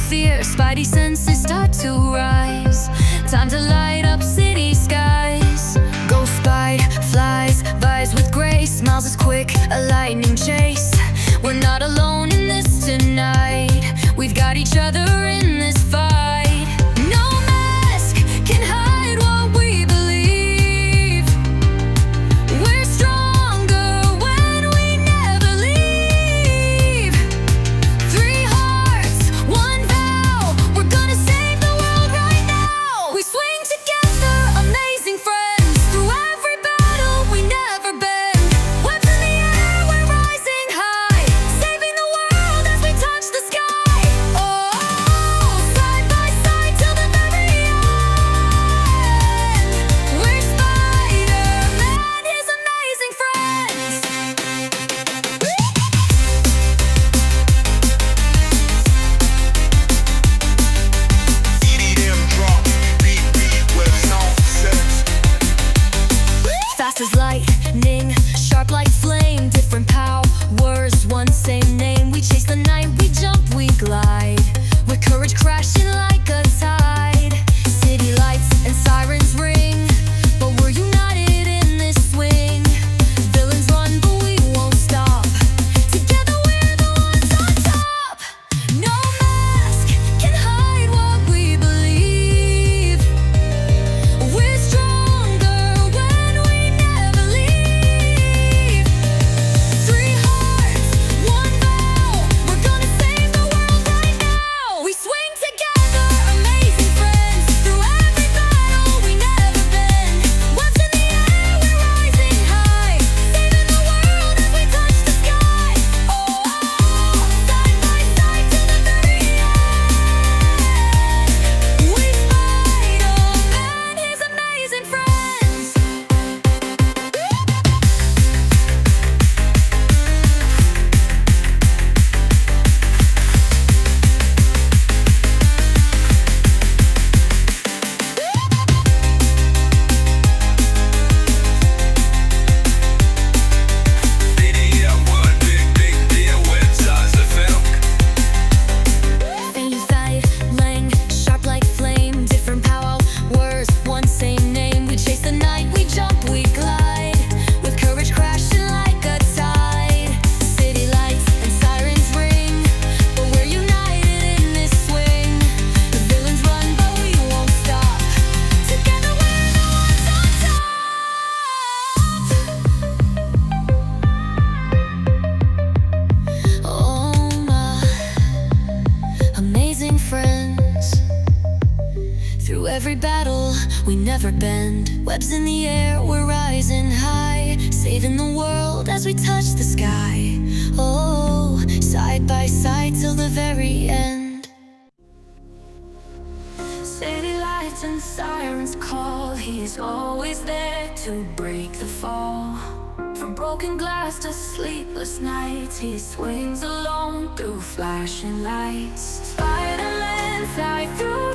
fear, Spidey senses start to rise. Time to light up city skies. Ghost Spide flies, vies with grace, smiles as quick, a lightning chase. We're not alone in this tonight. We've got each other in this fight. No mask can hide what we believe. We're stronger when we never leave. Three hearts, one vow. We're gonna save the world right now. We swing together, amazing friends. Through every battle, we never bend. Webs in the air, we're rising high. Saving the world as we touch the sky. Oh, side by side till the very end. We're Spider-Man, his amazing friends. EDM drop, beat, web sound sets. Fast as lightning, sharp like flame, different powers, one same name. We chase the night, we jump, we glide, with courage crashing like a tide. City lights and sirens ring, but we're united in this swing. Villains run, but we won't stop. Together we're the ones on top. No mask can hide what we believe. We're stronger when we never leave. Three hearts, one vow. We're gonna save the world right now. We swing together, amazing friends. Through every battle, we never bend. Webs in the air, we're rising high. Saving the world as we touch the sky. Oh, side by side till the very end. We Spider-Man, his amazing friends. EDM, one big deal, websites FM. Fame, fight, lang, sharp like flame, different powers, one same name. We chase the night, we jump, we glide, with courage crashing like a tide. City lights and sirens ring, but we're united in this swing. The villains run, but we won't stop. Together we're the ones on top. Oh my amazing friends. Through every battle, we never bend. Webs in the air, we're rising high. Saving the world as we touch the sky. Oh, side by side till the very end. City lights and sirens call. He's always there to break the fall. From broken glass to sleepless nights, he swings alone through flashing lights. Spider-Man fly through